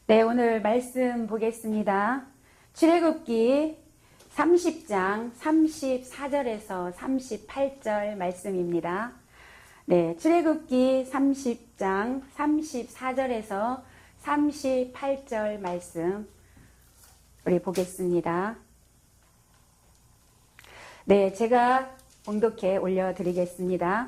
네, 오늘 말씀 보겠습니다. 출애굽기 30장 34절에서 38절 말씀입니다. 네, 출애굽기 30장 34절에서 38절 말씀 우리 보겠습니다. 네, 제가 봉독해 올려드리겠습니다.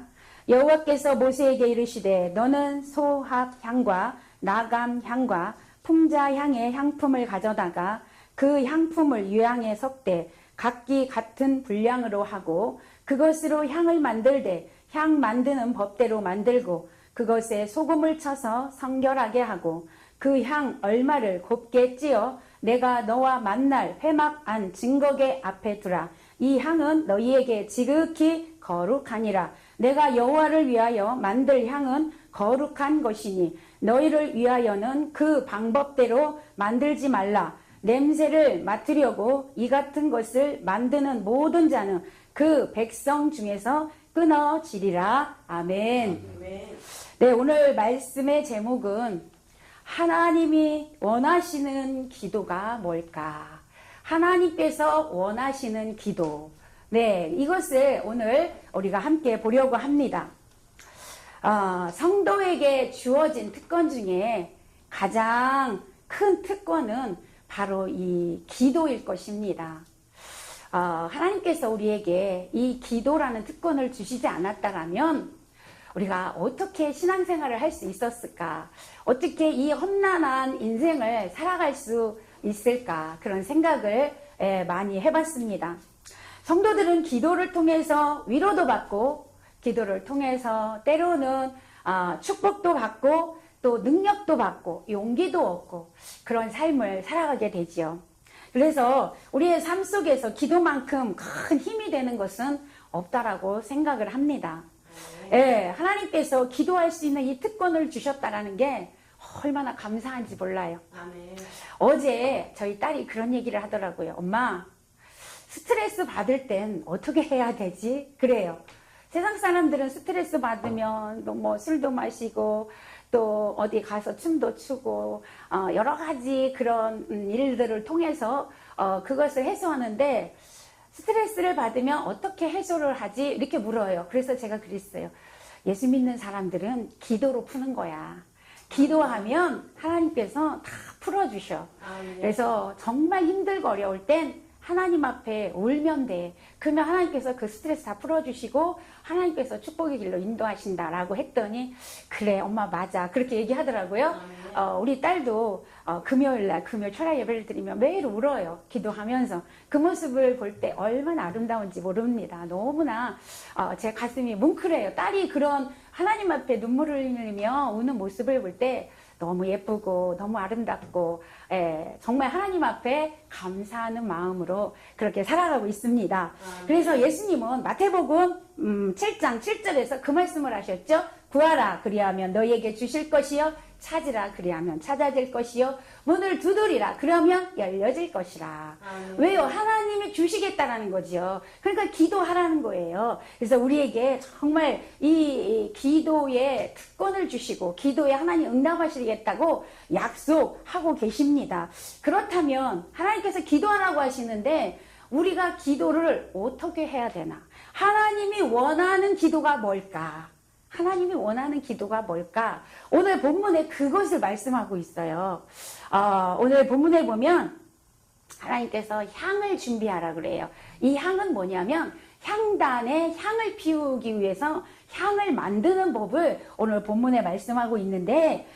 여호와께서 모세에게 이르시되 너는 소합 향과 나감 향과 풍자 향의 향품을 가져다가 그 향품을 유향에 섞되 각기 같은 분량으로 하고 그것으로 향을 만들되 향 만드는 법대로 만들고 그것에 소금을 쳐서 성결하게 하고 그 향 얼마를 곱게 찌어 내가 너와 만날 회막 안 증거계 앞에 두라. 이 향은 너희에게 지극히 거룩하니라. 내가 여호와를 위하여 만들 향은 거룩한 것이니 너희를 위하여는 그 방법대로 만들지 말라. 냄새를 맡으려고 이 같은 것을 만드는 모든 자는 그 백성 중에서 끊어지리라. 아멘. 네, 오늘 말씀의 제목은 하나님이 원하시는 기도가 뭘까? 하나님께서 원하시는 기도. 네, 이것을 오늘 우리가 함께 보려고 합니다. 성도에게 주어진 특권 중에 가장 큰 특권은 바로 이 기도일 것입니다. 하나님께서 우리에게 이 기도라는 특권을 주시지 않았다면 우리가 어떻게 신앙생활을 할 수 있었을까? 어떻게 이 험난한 인생을 살아갈 수 있을까? 그런 생각을 많이 해봤습니다. 성도들은 기도를 통해서 위로도 받고 기도를 통해서 때로는 축복도 받고 또 능력도 받고 용기도 얻고 그런 삶을 살아가게 되지요. 그래서 우리의 삶 속에서 기도만큼 큰 힘이 되는 것은 없다라고 생각을 합니다. 예, 하나님께서 기도할 수 있는 이 특권을 주셨다라는 게 얼마나 감사한지 몰라요. 아멘. 어제 저희 딸이 그런 얘기를 하더라고요. 엄마, 스트레스 받을 땐 어떻게 해야 되지? 그래요. 세상 사람들은 스트레스 받으면 뭐 술도 마시고 또 어디 가서 춤도 추고 여러 가지 그런 일들을 통해서 그것을 해소하는데 스트레스를 받으면 어떻게 해소를 하지? 이렇게 물어요. 그래서 제가 그랬어요. 예수 믿는 사람들은 기도로 푸는 거야. 기도하면 하나님께서 다 풀어주셔. 그래서 정말 힘들고 어려울 땐 하나님 앞에 울면 돼. 그러면 하나님께서 그 스트레스 다 풀어주시고 하나님께서 축복의 길로 인도하신다라고 했더니 그래 엄마 맞아 그렇게 얘기하더라고요. 우리 딸도 금요일 철야 예배를 드리면 매일 울어요. 기도하면서 그 모습을 볼 때 얼마나 아름다운지 모릅니다. 너무나 제 가슴이 뭉클해요. 딸이 그런 하나님 앞에 눈물을 흘리며 우는 모습을 볼 때 너무 예쁘고 너무 아름답고 정말 하나님 앞에 감사하는 마음으로 그렇게 살아가고 있습니다. 그래서 예수님은 마태복음 7장 7절에서 그 말씀을 하셨죠. 구하라 그리하면 너희에게 주실 것이요 찾으라 그리하면 찾아질 것이요 문을 두드리라 그러면 열려질 것이라. 왜요? 하나님이 주시겠다라는 거지요. 그러니까 기도하라는 거예요. 그래서 우리에게 정말 이 기도의 특권을 주시고 기도에 하나님 응답하시겠다고 약속하고 계십니다. 그렇다면 하나님께서 기도하라고 하시는데 우리가 기도를 어떻게 해야 되나? 하나님이 원하는 기도가 뭘까? 하나님이 원하는 기도가 뭘까? 오늘 본문에 그것을 말씀하고 있어요. 오늘 본문에 보면 하나님께서 향을 준비하라 그래요. 이 향은 뭐냐면 향단에 향을 피우기 위해서 향을 만드는 법을 오늘 본문에 말씀하고 있는데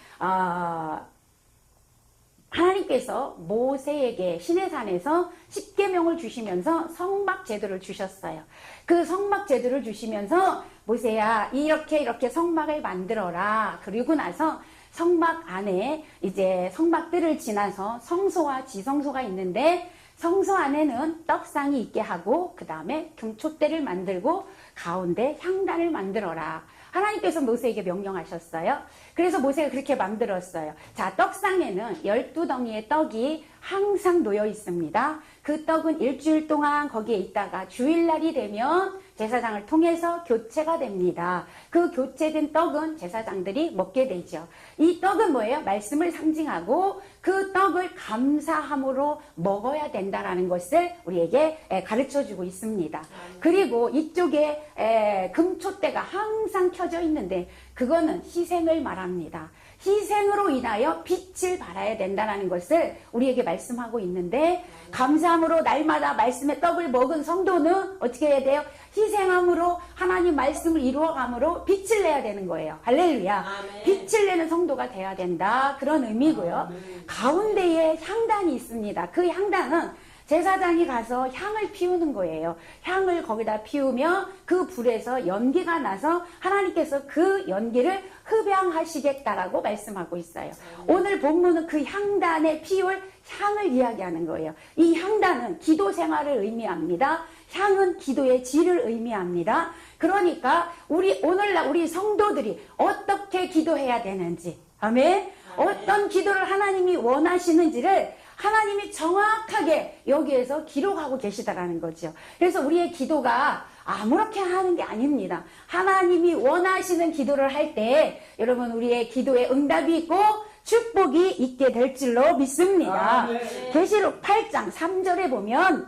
하나님께서 모세에게 시내산에서 십계명을 주시면서 성막 제도를 주셨어요. 그 성막 제도를 주시면서 모세야 이렇게 성막을 만들어라. 그리고 나서 성막 안에 이제 성막들을 지나서 성소와 지성소가 있는데 성소 안에는 떡상이 있게 하고 그 다음에 금촛대를 만들고 가운데 향단을 만들어라. 하나님께서 모세에게 명령하셨어요. 그래서 모세가 그렇게 만들었어요. 자, 떡상에는 12덩이의 떡이 항상 놓여 있습니다. 그 떡은 일주일 동안 거기에 있다가 주일날이 되면 제사장을 통해서 교체가 됩니다. 그 교체된 떡은 제사장들이 먹게 되죠. 이 떡은 뭐예요? 말씀을 상징하고 그 떡을 감사함으로 먹어야 된다라는 것을 우리에게 가르쳐주고 있습니다. 그리고 이쪽에 금촛대가 항상 켜져 있는데 그거는 희생을 말합니다. 희생으로 인하여 빛을 발해야 된다는 것을 우리에게 말씀하고 있는데 감사함으로 날마다 말씀의 떡을 먹은 성도는 어떻게 해야 돼요? 희생함으로 하나님 말씀을 이루어감으로 빛을 내야 되는 거예요. 할렐루야. 아멘. 빛을 내는 성도가 돼야 된다. 그런 의미고요. 아멘. 가운데에 향단이 있습니다. 그 향단은 제사장이 가서 향을 피우는 거예요. 향을 거기다 피우며 그 불에서 연기가 나서 하나님께서 그 연기를 흡양하시겠다라고 말씀하고 있어요. 오늘 본문은 그 향단에 피울 향을 이야기하는 거예요. 이 향단은 기도 생활을 의미합니다. 향은 기도의 질을 의미합니다. 그러니까 오늘날 우리 성도들이 어떻게 기도해야 되는지, 아멘. 어떤 기도를 하나님이 원하시는지를 하나님이 정확하게 여기에서 기록하고 계시다라는 거죠. 그래서 우리의 기도가 아무렇게 하는 게 아닙니다. 하나님이 원하시는 기도를 할 때 여러분 우리의 기도에 응답이 있고 축복이 있게 될 줄로 믿습니다. 계시록 8장 3절에 보면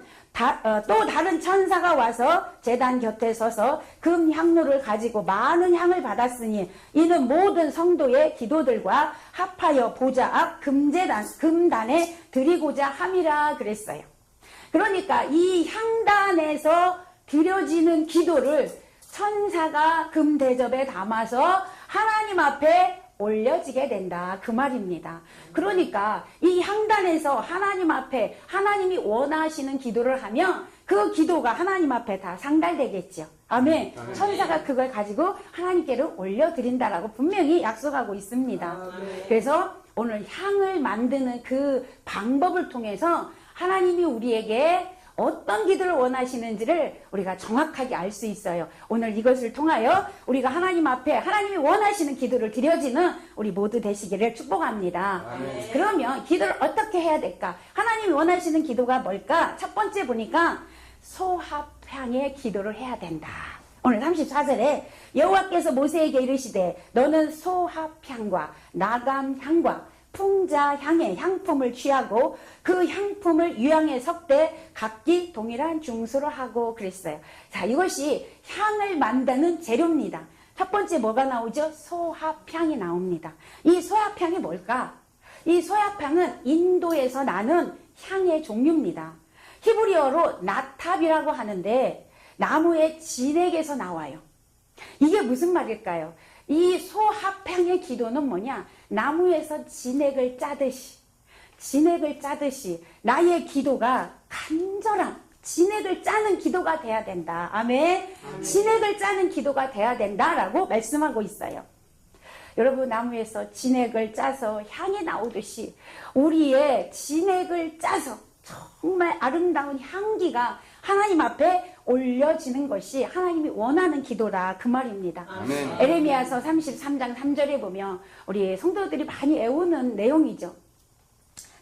또 다른 천사가 와서 제단 곁에 서서 금 향로를 가지고 많은 향을 받았으니 이는 모든 성도의 기도들과 합하여 보좌 앞 금단에 드리고자 함이라 그랬어요. 그러니까 이 향단에서 드려지는 기도를 천사가 금 대접에 담아서 하나님 앞에 올려지게 된다. 그 말입니다. 그러니까 이 향단에서 하나님 앞에 하나님이 원하시는 기도를 하면 그 기도가 하나님 앞에 다 상달되겠죠. 아멘. 아멘. 천사가 그걸 가지고 하나님께로 올려드린다라고 분명히 약속하고 있습니다. 아멘. 그래서 오늘 향을 만드는 그 방법을 통해서 하나님이 우리에게 어떤 기도를 원하시는지를 우리가 정확하게 알 수 있어요. 오늘 이것을 통하여 우리가 하나님 앞에 하나님이 원하시는 기도를 드려지는 우리 모두 되시기를 축복합니다. 아멘. 그러면 기도를 어떻게 해야 될까? 하나님이 원하시는 기도가 뭘까? 첫 번째 보니까 소합향의 기도를 해야 된다. 오늘 34절에 여호와께서 모세에게 이르시되 너는 소합향과 나감향과 풍자향의 향품을 취하고 그 향품을 유향에 섞되 각기 동일한 중수로 하고 그랬어요. 자, 이것이 향을 만드는 재료입니다. 첫 번째 뭐가 나오죠? 소합향이 나옵니다. 이 소합향이 뭘까? 이 소합향은 인도에서 나는 향의 종류입니다. 히브리어로 나탑이라고 하는데 나무의 진액에서 나와요. 이게 무슨 말일까요? 이 소합향의 기도는 뭐냐? 나무에서 진액을 짜듯이 나의 기도가 간절한 진액을 짜는 기도가 돼야 된다. 아멘. 진액을 짜는 기도가 돼야 된다라고 말씀하고 있어요. 여러분 나무에서 진액을 짜서 향이 나오듯이 우리의 진액을 짜서 정말 아름다운 향기가 하나님 앞에 올려지는 것이 하나님이 원하는 기도다 그 말입니다. 아멘. 에레미야서 33장 3절에 보면 우리 성도들이 많이 애우는 내용이죠.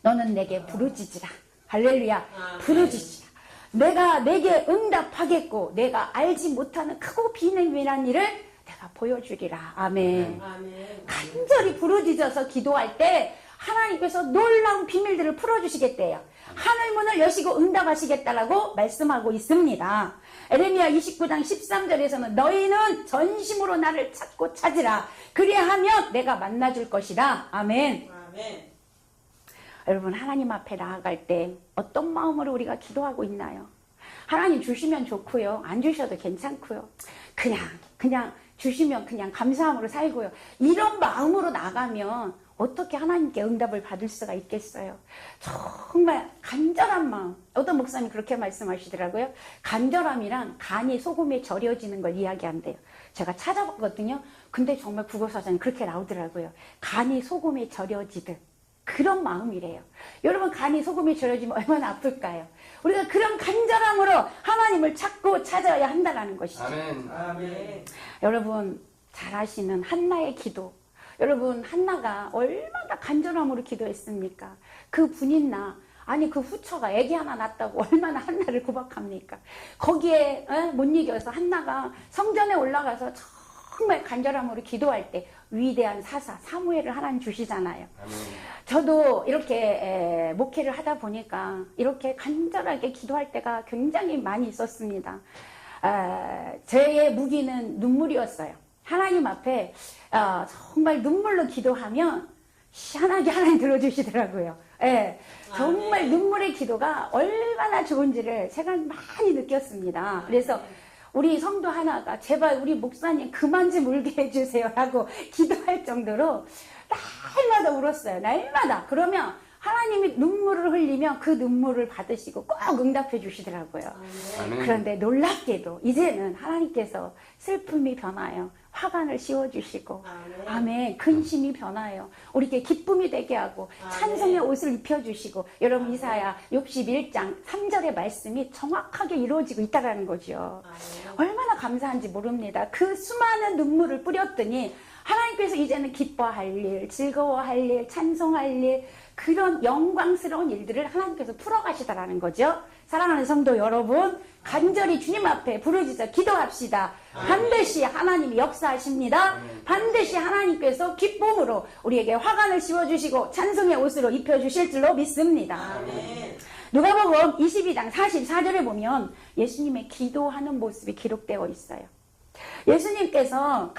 너는 내게 부르짖으라. 할렐루야. 부르짖으라. 내가 내게 응답하겠고 내가 알지 못하는 크고 비밀한 일을 내가 보여주리라. 아멘. 간절히 부르짖어서 기도할 때 하나님께서 놀라운 비밀들을 풀어주시겠대요. 하늘문을 여시고 응답하시겠다라고 말씀하고 있습니다. 에레미야 29장 13절에서는 너희는 전심으로 나를 찾고 찾으라. 그리하면 내가 만나줄 것이다. 아멘. 아멘. 여러분 하나님 앞에 나아갈 때 어떤 마음으로 우리가 기도하고 있나요? 하나님 주시면 좋고요. 안 주셔도 괜찮고요. 그냥 주시면 그냥 감사함으로 살고요. 이런 마음으로 나가면 어떻게 하나님께 응답을 받을 수가 있겠어요? 정말 간절한 마음. 어떤 목사님 그렇게 말씀하시더라고요. 간절함이란 간이 소금에 절여지는 걸 이야기한대요. 제가 찾아봤거든요. 근데 정말 국어사전에 그렇게 나오더라고요. 간이 소금에 절여지듯. 그런 마음이래요. 여러분 간이 소금에 절여지면 얼마나 아플까요? 우리가 그런 간절함으로 하나님을 찾고 찾아야 한다는 것이죠. 아멘. 아멘. 여러분 잘 아시는 한나의 기도. 여러분 한나가 얼마나 간절함으로 기도했습니까? 그 분인나 아니 그 후처가 애기 하나 낳았다고 얼마나 한나를 구박합니까? 거기에 못 이겨서 한나가 성전에 올라가서 정말 간절함으로 기도할 때 위대한 사사 사무엘을 하나님 주시잖아요. 저도 이렇게 목회를 하다 보니까 이렇게 간절하게 기도할 때가 굉장히 많이 있었습니다. 제 무기는 눈물이었어요. 하나님 앞에 정말 눈물로 기도하면 희한하게 하나님 들어주시더라고요. 예, 정말 눈물의 기도가 얼마나 좋은지를 제가 많이 느꼈습니다. 그래서 우리 성도 하나가 제발 우리 목사님 그만 좀 울게 해주세요 라고 기도할 정도로 날마다 울었어요. 날마다. 그러면 하나님이 눈물을 흘리면 그 눈물을 받으시고 꼭 응답해 주시더라고요. 그런데 놀랍게도 이제는 하나님께서 슬픔이 변하여 화관을 씌워주시고 아멘 근심이 변하여 우리에게 기쁨이 되게 하고 찬송의 옷을 입혀주시고 여러분 이사야 61장 3절의 말씀이 정확하게 이루어지고 있다는 거죠. 얼마나 감사한지 모릅니다. 그 수많은 눈물을 뿌렸더니 하나님께서 이제는 기뻐할 일, 즐거워할 일, 찬송할 일 그런 영광스러운 일들을 하나님께서 풀어가시다라는 거죠. 사랑하는 성도 여러분 간절히 주님 앞에 부르짖어 기도합시다. 반드시 하나님이 역사하십니다. 반드시 하나님께서 기쁨으로 우리에게 화관을 씌워주시고 찬송의 옷으로 입혀주실 줄로 믿습니다. 누가복음 22장 44절에 보면 예수님의 기도하는 모습이 기록되어 있어요. 예수님께서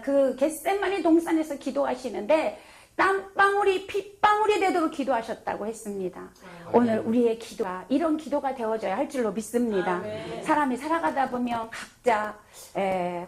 그 겟세마네 동산에서 기도하시는데 땀방울이 핏방울이 되도록 기도하셨다고 했습니다. 오늘 우리의 기도가 이런 기도가 되어져야 할 줄로 믿습니다. 사람이 살아가다 보면 각자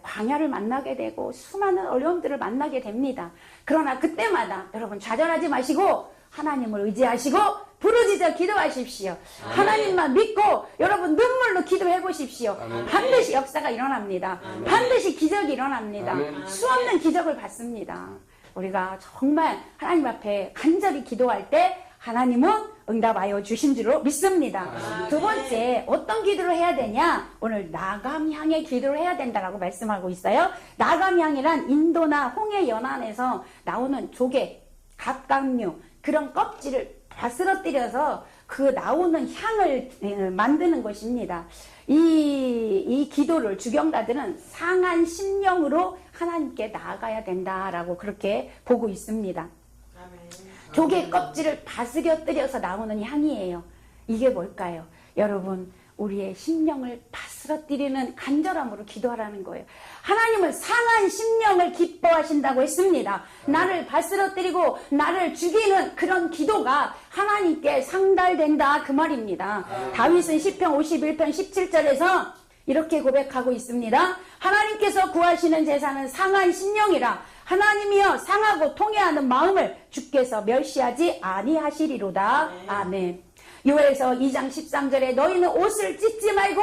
광야를 만나게 되고 수많은 어려움들을 만나게 됩니다. 그러나 그때마다 여러분 좌절하지 마시고 하나님을 의지하시고 부르짖어 기도하십시오. 하나님만 믿고 여러분 눈물로 기도해 보십시오. 반드시 역사가 일어납니다. 반드시 기적이 일어납니다. 수없는 기적을 받습니다. 우리가 정말 하나님 앞에 간절히 기도할 때 하나님은 응답하여 주신 줄로 믿습니다. 두 번째 어떤 기도를 해야 되냐? 오늘 나감향의 기도를 해야 된다라고 말씀하고 있어요. 나감향이란 인도나 홍해 연안에서 나오는 조개, 갑각류 그런 껍질을 바스러뜨려서 그 나오는 향을 만드는 것입니다. 이 기도를 주경가들은 상한 심령으로 하나님께 나아가야 된다라고 그렇게 보고 있습니다. 조개 껍질을 바스러뜨려서 나오는 향이에요. 이게 뭘까요? 여러분 우리의 심령을 바스러뜨리는 간절함으로 기도하라는 거예요. 하나님은 상한 심령을 기뻐하신다고 했습니다. 나를 바스러뜨리고 나를 죽이는 그런 기도가 하나님께 상달된다 그 말입니다. 다윗은 시편 51편 17절에서 이렇게 고백하고 있습니다. 하나님께서 구하시는 제사는 상한 심령이라 하나님이여 상하고 통회하는 마음을 주께서 멸시하지 아니하시리로다. 아멘. 요엘서 2장 13절에 너희는 옷을 찢지 말고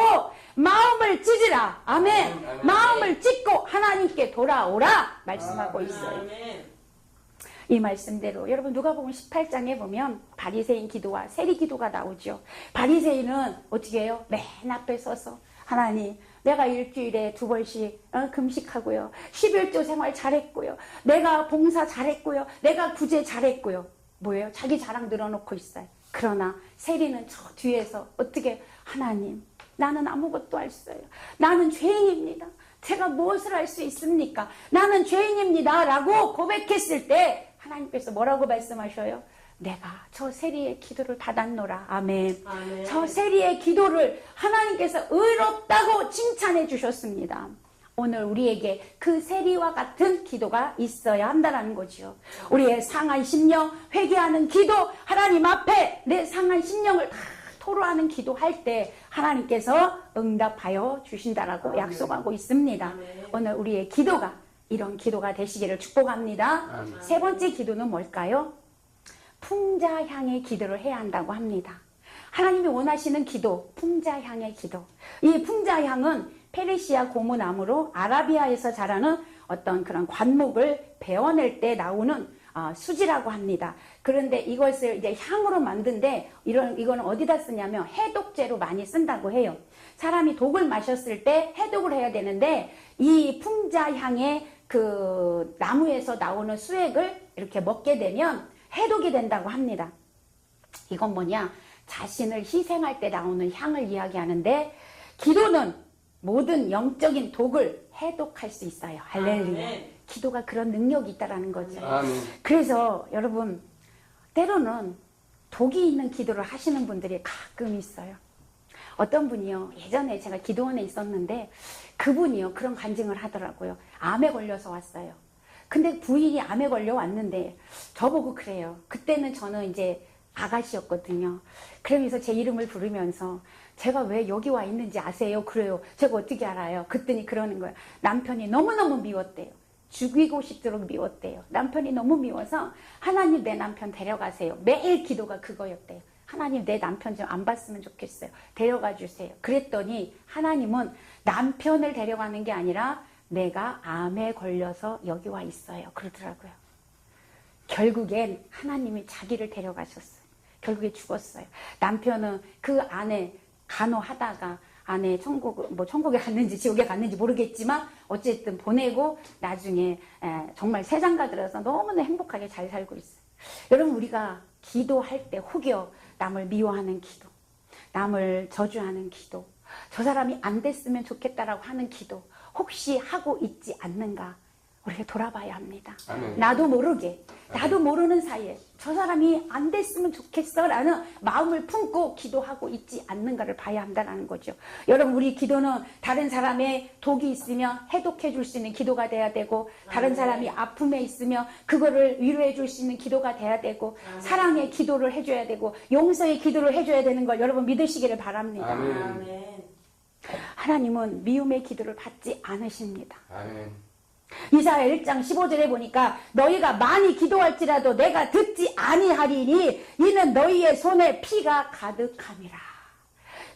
마음을 찢으라. 아멘. 마음을 찢고 하나님께 돌아오라 말씀하고 있어요. 이 말씀대로 여러분 누가복음 18장에 보면 바리새인 기도와 세리 기도가 나오죠. 바리새인은 어떻게 해요? 맨 앞에 서서 하나님 내가 일주일에 2번씩 금식하고요. 11조 생활 잘했고요. 내가 봉사 잘했고요. 내가 구제 잘했고요. 뭐예요? 자기 자랑 늘어놓고 있어요. 그러나 세리는 저 뒤에서 어떻게 하나님 나는 아무것도 할 수 없어요. 나는 죄인입니다. 제가 무엇을 할 수 있습니까? 나는 죄인입니다 라고 고백했을 때 하나님께서 뭐라고 말씀하셔요? 내가 저 세리의 기도를 받았노라. 아멘. 아멘. 저 세리의 기도를 하나님께서 의롭다고 칭찬해 주셨습니다. 오늘 우리에게 그 세리와 같은 기도가 있어야 한다는 거죠. 우리의 상한 심령 회개하는 기도 하나님 앞에 내 상한 심령을 다 토로하는 기도할 때 하나님께서 응답하여 주신다라고 아멘. 약속하고 있습니다. 아멘. 오늘 우리의 기도가 이런 기도가 되시기를 축복합니다. 아멘. 세 번째 기도는 뭘까요? 풍자향의 기도를 해야 한다고 합니다. 하나님이 원하시는 기도, 풍자향의 기도. 이 풍자향은 페르시아 고무나무로 아라비아에서 자라는 어떤 그런 관목을 베어낼 때 나오는 수지라고 합니다. 그런데 이것을 이제 향으로 만든데 이거는 어디다 쓰냐면 해독제로 많이 쓴다고 해요. 사람이 독을 마셨을 때 해독을 해야 되는데 이 풍자향의 그 나무에서 나오는 수액을 이렇게 먹게 되면 해독이 된다고 합니다. 이건 뭐냐? 자신을 희생할 때 나오는 향을 이야기하는데, 기도는 모든 영적인 독을 해독할 수 있어요. 할렐루야. 기도가 그런 능력이 있다라는 거죠. 그래서 여러분, 때로는 독이 있는 기도를 하시는 분들이 가끔 있어요. 어떤 분이요, 예전에 제가 기도원에 있었는데 그분이요, 그런 간증을 하더라고요. 암에 걸려서 왔어요. 근데 부인이 암에 걸려 왔는데 저보고 그래요. 그때는 저는 이제 아가씨였거든요. 그러면서 제 이름을 부르면서 제가 왜 여기 와 있는지 아세요? 그래요. 제가 어떻게 알아요? 그랬더니 그러는 거예요. 남편이 너무너무 미웠대요. 죽이고 싶도록 미웠대요. 남편이 너무 미워서 하나님 내 남편 데려가세요. 매일 기도가 그거였대요. 하나님 내 남편 좀 안 봤으면 좋겠어요. 데려가 주세요. 그랬더니 하나님은 남편을 데려가는 게 아니라 내가 암에 걸려서 여기 와 있어요. 그러더라고요. 결국엔 하나님이 자기를 데려가셨어요. 결국에 죽었어요. 남편은 그 안에 간호하다가 안에 천국에 갔는지 지옥에 갔는지 모르겠지만 어쨌든 보내고 나중에 정말 세상가 들어서 너무나 행복하게 잘 살고 있어요. 여러분, 우리가 기도할 때 혹여 남을 미워하는 기도, 남을 저주하는 기도, 저 사람이 안 됐으면 좋겠다라고 하는 기도 혹시 하고 있지 않는가 우리가 돌아봐야 합니다. 아멘. 나도 모르게, 나도 모르는 사이에 저 사람이 안 됐으면 좋겠어 라는 마음을 품고 기도하고 있지 않는가를 봐야 한다는 거죠. 여러분, 우리 기도는 다른 사람의 독이 있으면 해독해 줄 수 있는 기도가 돼야 되고, 다른 사람이 아픔에 있으면 그거를 위로해 줄 수 있는 기도가 돼야 되고, 사랑의 기도를 해줘야 되고, 용서의 기도를 해줘야 되는 걸 여러분 믿으시기를 바랍니다. 아멘. 하나님은 미움의 기도를 받지 않으십니다. 아멘. 이사야 1장 15절에 보니까 너희가 많이 기도할지라도 내가 듣지 아니하리니 이는 너희의 손에 피가 가득함이라.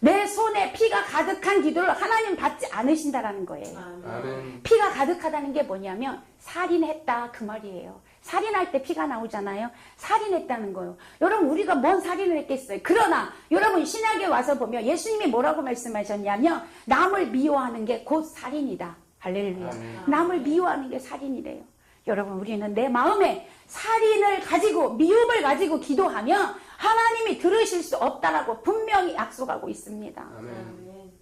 내 손에 피가 가득한 기도를 하나님 받지 않으신다라는 거예요. 아멘. 피가 가득하다는 게 뭐냐면 살인했다 그 말이에요. 살인할 때 피가 나오잖아요. 살인했다는 거예요. 여러분, 우리가 뭔 살인을 했겠어요. 그러나 여러분, 신약에 와서 보면 예수님이 뭐라고 말씀하셨냐면 남을 미워하는 게 곧 살인이다. 할렐루야. 남을 미워하는 게 살인이래요. 여러분, 우리는 내 마음에 살인을 가지고 미움을 가지고 기도하면 하나님이 들으실 수 없다라고 분명히 약속하고 있습니다. 아멘.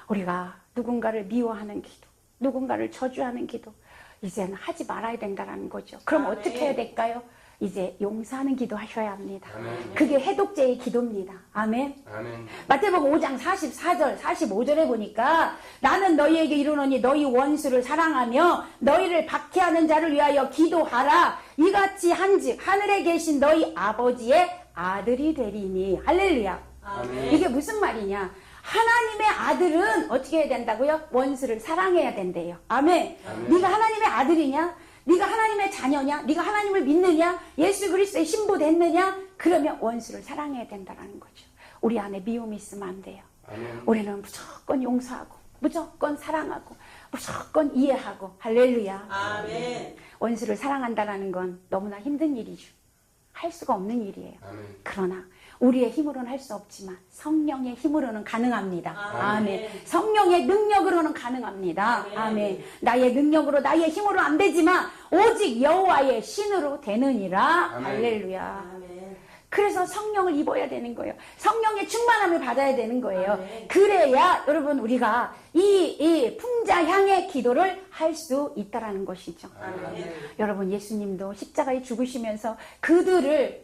우리가 누군가를 미워하는 기도, 누군가를 저주하는 기도 이제는 하지 말아야 된다는 거죠. 그럼 아멘. 어떻게 해야 될까요? 이제 용서하는 기도 하셔야 합니다. 아멘. 그게 해독제의 기도입니다. 아멘. 아멘. 마태복음 5장 44절 45절에 보니까 나는 너희에게 이르노니 너희 원수를 사랑하며 너희를 박해하는 자를 위하여 기도하라. 이같이 한즉 하늘에 계신 너희 아버지의 아들이 되리니. 할렐루야. 아멘. 이게 무슨 말이냐? 하나님의 아들은 어떻게 해야 된다고요? 원수를 사랑해야 된대요. 아멘. 아멘. 네가 하나님의 아들이냐? 네가 하나님의 자녀냐? 네가 하나님을 믿느냐? 예수 그리스도의 신부 됐느냐? 그러면 원수를 사랑해야 된다는 거죠. 우리 안에 미움이 있으면 안 돼요. 아멘. 우리는 무조건 용서하고 무조건 사랑하고 무조건 이해하고. 할렐루야. 아멘. 원수를 사랑한다는 건 너무나 힘든 일이죠. 할 수가 없는 일이에요. 아멘. 그러나 우리의 힘으로는 할 수 없지만 성령의 힘으로는 가능합니다. 아멘. 아멘. 성령의 능력으로는 가능합니다. 아멘. 아멘. 나의 능력으로 나의 힘으로 안 되지만 오직 여호와의 신으로 되느니라. 아멘. 할렐루야. 아멘. 그래서 성령을 입어야 되는 거예요. 성령의 충만함을 받아야 되는 거예요. 아멘. 그래야 여러분 우리가 이 풍자향의 기도를 할 수 있다라는 것이죠. 아멘. 여러분, 예수님도 십자가에 죽으시면서 그들을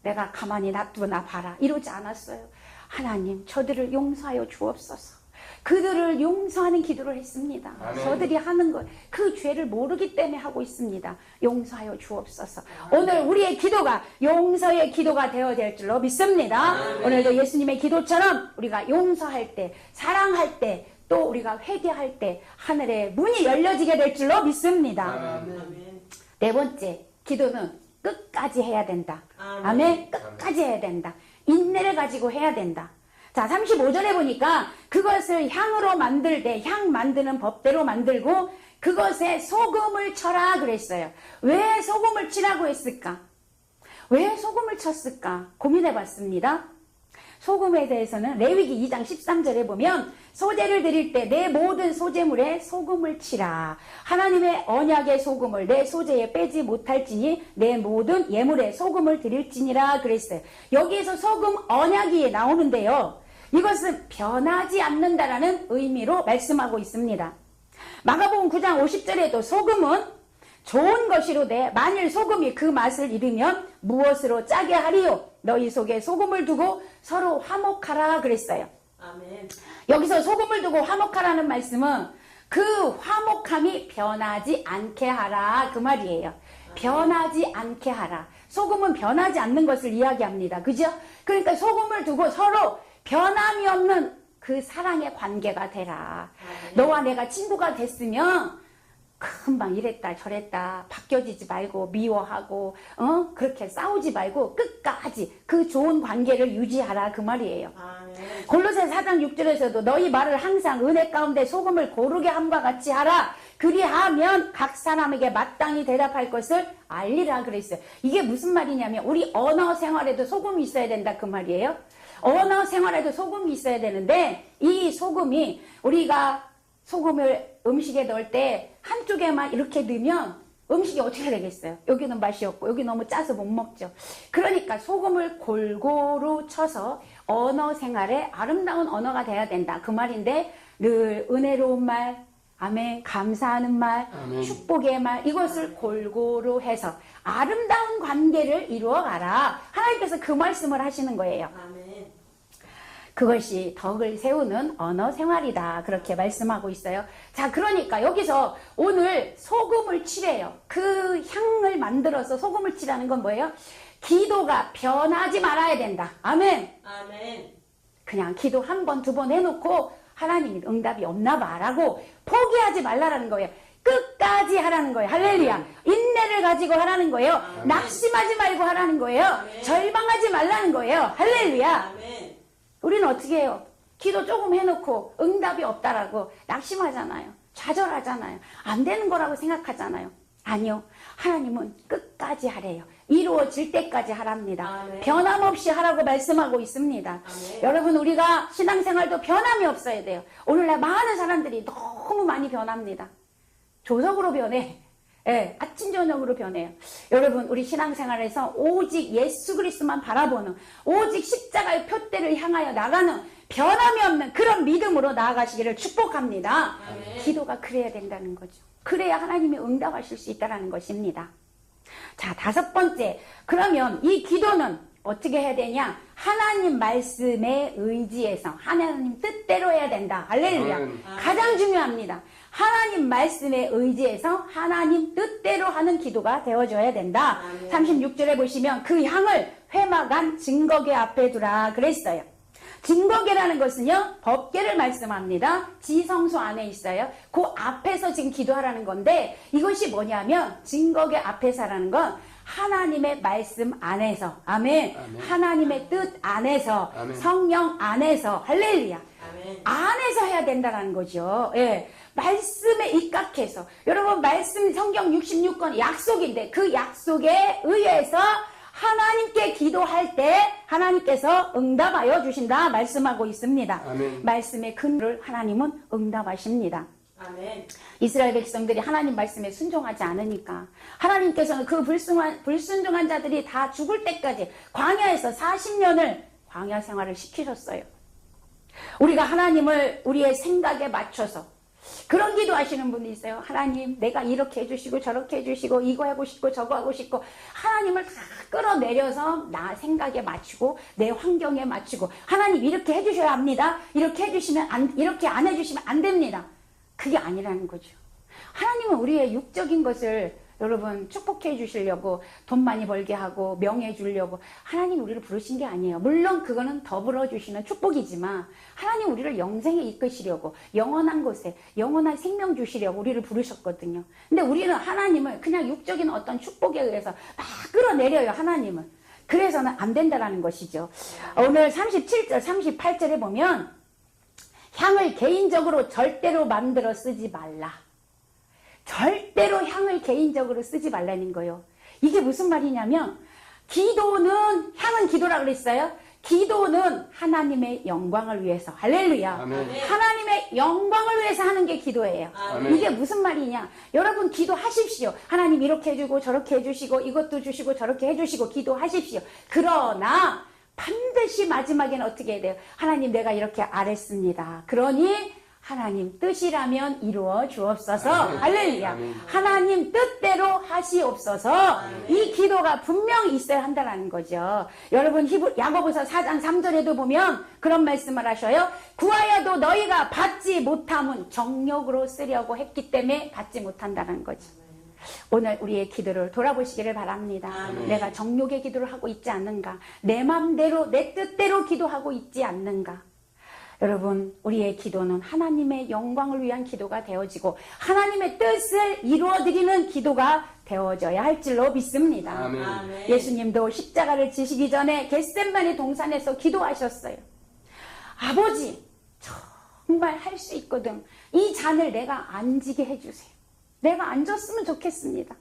내가 가만히 놔두나 봐라 이러지 않았어요. 하나님, 저들을 용서하여 주옵소서. 그들을 용서하는 기도를 했습니다. 아멘. 저들이 하는 것, 그 죄를 모르기 때문에 하고 있습니다. 용서하여 주옵소서. 오늘 우리의 기도가 용서의 기도가 되어야 될 줄로 믿습니다. 오늘도 예수님의 기도처럼 우리가 용서할 때, 사랑할 때, 또 우리가 회개할 때 하늘의 문이 열려지게 될 줄로 믿습니다. 아멘. 네 번째, 기도는 끝까지 해야 된다. 아멘. 아멘. 끝까지 해야 된다. 인내를 가지고 해야 된다. 자, 35절에 보니까 그것을 향으로 만들 때 향 만드는 법대로 만들고 그것에 소금을 쳐라 그랬어요. 왜 소금을 치라고 했을까? 왜 소금을 쳤을까? 고민해 봤습니다. 소금에 대해서는 레위기 2장 13절에 보면 소제를 드릴 때 내 모든 소제물에 소금을 치라. 하나님의 언약의 소금을 내 소제에 빼지 못할지니 내 모든 예물에 소금을 드릴지니라 그랬어요. 여기에서 소금 언약이 나오는데요. 이것은 변하지 않는다라는 의미로 말씀하고 있습니다. 마가복음 9장 50절에도 소금은 좋은 것이로되 만일 소금이 그 맛을 잃으면 무엇으로 짜게 하리요? 너희 속에 소금을 두고 서로 화목하라 그랬어요. 아멘. 여기서 소금을 두고 화목하라는 말씀은 그 화목함이 변하지 않게 하라 그 말이에요. 변하지 않게 하라. 소금은 변하지 않는 것을 이야기합니다. 그죠? 그러니까 소금을 두고 서로 변함이 없는 그 사랑의 관계가 되라. 너와 내가 친구가 됐으면 금방 이랬다 저랬다 바뀌어지지 말고 미워하고 그렇게 싸우지 말고 끝까지 그 좋은 관계를 유지하라 그 말이에요. 아멘. 골로새 4장 6절에서도 너희 말을 항상 은혜 가운데 소금을 고르게 함과 같이 하라. 그리하면 각 사람에게 마땅히 대답할 것을 알리라 그랬어요. 이게 무슨 말이냐면 우리 언어 생활에도 소금이 있어야 된다 그 말이에요. 언어 생활에도 소금이 있어야 되는데 이 소금이 우리가 소금을 음식에 넣을 때 한쪽에만 이렇게 넣으면 음식이 어떻게 되겠어요? 여기는 맛이 없고 여기 너무 짜서 못 먹죠. 그러니까 소금을 골고루 쳐서 언어 생활에 아름다운 언어가 돼야 된다 그 말인데 늘 은혜로운 말, 아멘, 감사하는 말, 아멘. 축복의 말 이것을 골고루 해서 아름다운 관계를 이루어가라. 하나님께서 그 말씀을 하시는 거예요. 아멘. 그것이 덕을 세우는 언어 생활이다. 그렇게 말씀하고 있어요. 자, 그러니까 여기서 오늘 소금을 치래요. 그 향을 만들어서 소금을 치라는 건 뭐예요? 기도가 변하지 말아야 된다. 아멘. 아멘. 그냥 기도 한 번, 두 번 해놓고 하나님이 응답이 없나 봐라고 포기하지 말라라는 거예요. 끝까지 하라는 거예요. 할렐루야. 인내를 가지고 하라는 거예요. 아멘. 낙심하지 말고 하라는 거예요. 아멘. 절망하지 말라는 거예요. 할렐루야. 아멘. 우리는 어떻게 해요? 기도 조금 해놓고 응답이 없다라고 낙심하잖아요. 좌절하잖아요. 안 되는 거라고 생각하잖아요. 아니요. 하나님은 끝까지 하래요. 이루어질 때까지 하랍니다. 아멘. 변함없이 하라고 말씀하고 있습니다. 아멘. 여러분 우리가 신앙생활도 변함이 없어야 돼요. 오늘날 많은 사람들이 너무 많이 변합니다. 조석으로 변해. 예, 아침 저녁으로 변해요. 여러분 우리 신앙생활에서 오직 예수 그리스도만 바라보는 오직 십자가의 표대를 향하여 나가는 변함이 없는 그런 믿음으로 나아가시기를 축복합니다. 아멘. 기도가 그래야 된다는 거죠. 그래야 하나님이 응답하실 수 있다는 것입니다. 자, 5번째. 그러면 이 기도는 어떻게 해야 되냐? 하나님 말씀에 의지해서 하나님 뜻대로 해야 된다. 할렐루야. 아멘. 가장 중요합니다. 하나님 말씀에 의지해서 하나님 뜻대로 하는 기도가 되어줘야 된다. 아멘. 36절에 보시면 그 향을 회막안 증거궤 앞에 두라 그랬어요. 증거궤라는 것은요 법궤를 말씀합니다. 지성소 안에 있어요. 그 앞에서 지금 기도하라는 건데 이것이 뭐냐면 증거궤 앞에서라는 건 하나님의 말씀 안에서 아멘. 아멘. 하나님의 뜻 안에서 아멘. 성령 안에서 할렐루야 아멘. 안에서 해야 된다는 거죠. 예. 말씀에 입각해서 여러분 말씀 성경 66권 약속인데 그 약속에 의해서 하나님께 기도할 때 하나님께서 응답하여 주신다 말씀하고 있습니다. 아멘. 말씀의 근거를 하나님은 응답하십니다. 아멘. 이스라엘 백성들이 하나님 말씀에 순종하지 않으니까 하나님께서는 그 불순종한 자들이 다 죽을 때까지 광야에서 40년을 광야 생활을 시키셨어요. 우리가 하나님을 우리의 생각에 맞춰서 그런 기도 하시는 분이 있어요. 하나님 내가 이렇게 해주시고 저렇게 해주시고 이거 하고 싶고 저거 하고 싶고 하나님을 다 끌어내려서 나 생각에 맞추고 내 환경에 맞추고 하나님 이렇게 해주셔야 합니다. 이렇게 해주시면 이렇게 안 해주시면 안 됩니다. 그게 아니라는 거죠. 하나님은 우리의 육적인 것을 여러분 축복해 주시려고 돈 많이 벌게 하고 명예 주려고 하나님 우리를 부르신 게 아니에요. 물론 그거는 더불어 주시는 축복이지만 하나님 우리를 영생에 이끄시려고 영원한 곳에 영원한 생명 주시려고 우리를 부르셨거든요. 근데 우리는 하나님을 그냥 육적인 어떤 축복에 의해서 막 끌어내려요. 하나님은. 그래서는 안 된다라는 것이죠. 오늘 37절 38절에 보면 향을 개인적으로 절대로 만들어 쓰지 말라. 절대로 향을 개인적으로 쓰지 말라는 거예요. 이게 무슨 말이냐면 기도는 향은 기도라 그랬어요. 기도는 하나님의 영광을 위해서, 할렐루야. 아멘. 하나님의 영광을 위해서 하는 게 기도예요. 아멘. 이게 무슨 말이냐? 여러분 기도하십시오. 하나님 이렇게 해주고 저렇게 해주시고 이것도 주시고 저렇게 해주시고 기도하십시오. 그러나 반드시 마지막에는 어떻게 해야 돼요? 하나님 내가 이렇게 아랬습니다. 그러니 하나님 뜻이라면 이루어 주옵소서. 아멘. 할렐루야. 아멘. 하나님 뜻대로 하시옵소서. 아멘. 이 기도가 분명히 있어야 한다는 거죠. 여러분 야고보서 4장 3절에도 보면 그런 말씀을 하셔요. 구하여도 너희가 받지 못함은 정욕으로 쓰려고 했기 때문에 받지 못한다는 거죠. 오늘 우리의 기도를 돌아보시기를 바랍니다. 아멘. 내가 정욕의 기도를 하고 있지 않는가? 내 맘대로 내 뜻대로 기도하고 있지 않는가? 여러분 우리의 기도는 하나님의 영광을 위한 기도가 되어지고 하나님의 뜻을 이루어드리는 기도가 되어져야 할 줄로 믿습니다. 아멘. 아멘. 예수님도 십자가를 지시기 전에 겟세마네 동산에서 기도하셨어요. 아버지 정말 할 수 있거든. 이 잔을 내가 안 지게 해주세요. 내가 안 졌으면 좋겠습니다.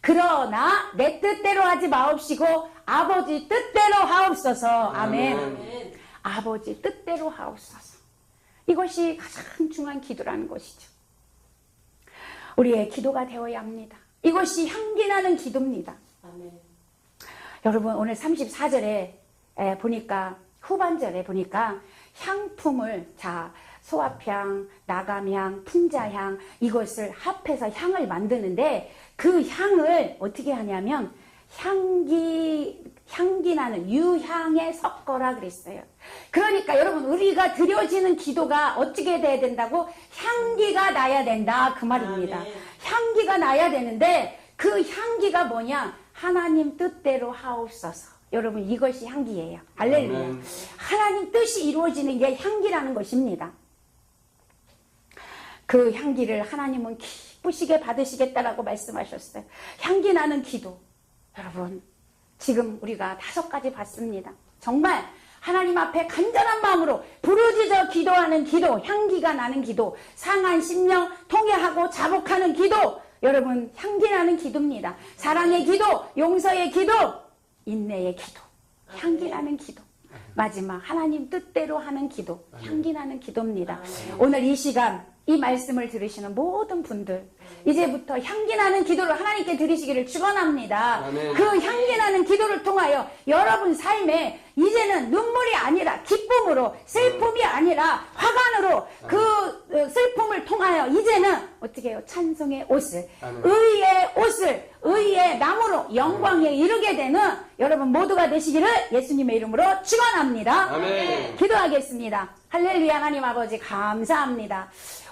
그러나 내 뜻대로 하지 마옵시고 아버지 뜻대로 하옵소서. 아멘. 아멘. 아버지 뜻대로 하옵소서. 이것이 가장 중요한 기도라는 것이죠. 우리의 기도가 되어야 합니다. 이것이 향기나는 기도입니다. 아멘. 여러분 오늘 34절에 보니까 후반절에 보니까 향품을 소합향, 나감향, 풍자향 이것을 합해서 향을 만드는데 그 향을 어떻게 하냐면 향기 나는 유향에 섞어라 그랬어요. 그러니까 여러분 우리가 드려지는 기도가 어떻게 돼야 된다고? 향기가 나야 된다 그 말입니다. 아멘. 향기가 나야 되는데 그 향기가 뭐냐? 하나님 뜻대로 하옵소서. 여러분 이것이 향기예요. 할렐루야. 아멘. 하나님 뜻이 이루어지는 게 향기라는 것입니다. 그 향기를 하나님은 기쁘시게 받으시겠다라고 말씀하셨어요. 향기 나는 기도. 여러분 지금 우리가 5가지 봤습니다. 정말 하나님 앞에 간절한 마음으로 부르짖어 기도하는 기도, 향기가 나는 기도, 상한 심령 통회하고 자복하는 기도. 여러분 향기 나는 기도입니다. 사랑의 기도, 용서의 기도, 인내의 기도, 향기 나는 기도. 마지막 하나님 뜻대로 하는 기도, 향기 나는 기도입니다. 오늘 이 시간 이 말씀을 들으시는 모든 분들 이제부터 향기 나는 기도를 하나님께 드리시기를 축원합니다. 아멘. 그 향기 나는 기도를 통하여 여러분 삶에 이제는 눈물이 아니라 기쁨으로, 슬픔이 아니라 화관으로 그 슬픔을 통하여 이제는 어떻게 해요? 찬송의 옷을, 아멘. 의의 옷을, 의의 나무로 영광에 이르게 되는 여러분 모두가 되시기를 예수님의 이름으로 축원합니다. 아멘. 기도하겠습니다. 할렐루야. 하나님 아버지 감사합니다.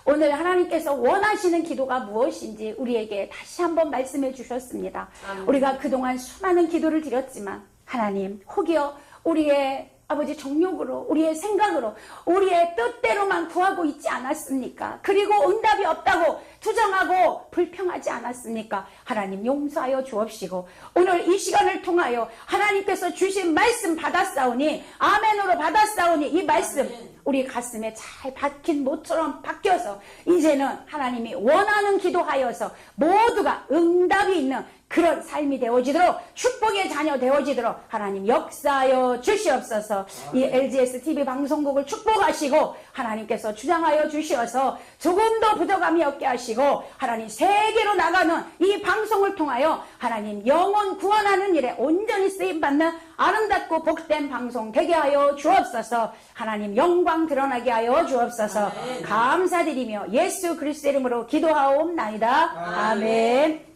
오늘 하나님께서 원하시는 기도가 무엇인지 우리에게 다시 한번 말씀해 주셨습니다. 아멘. 우리가 그동안 수많은 기도를 드렸지만 하나님 혹여 우리의 아버지 정욕으로 우리의 생각으로 우리의 뜻대로만 구하고 있지 않았습니까? 그리고 응답이 없다고 투정하고 불평하지 않았습니까? 하나님 용서하여 주옵시고 오늘 이 시간을 통하여 하나님께서 주신 말씀 받았사오니 아멘으로 받았사오니 이 말씀 아멘. 우리 가슴에 잘 박힌 못처럼 박혀서 이제는 하나님이 원하는 기도하여서 모두가 응답이 있는 그런 삶이 되어지도록 축복의 자녀 되어지도록 하나님 역사하여 주시옵소서. 이 LGS TV 방송국을 축복하시고 하나님께서 주장하여 주시어서 조금도 부족함이 없게 하시고 하나님 세계로 나가는 이 방송을 통하여 하나님 영혼 구원하는 일에 온전히 쓰임받는 아름답고 복된 방송 되게 하여 주옵소서. 하나님 영광 드러나게 하여 주옵소서. 아멘. 감사드리며 예수 그리스도 이름으로 기도하옵나이다. 아멘. 아멘.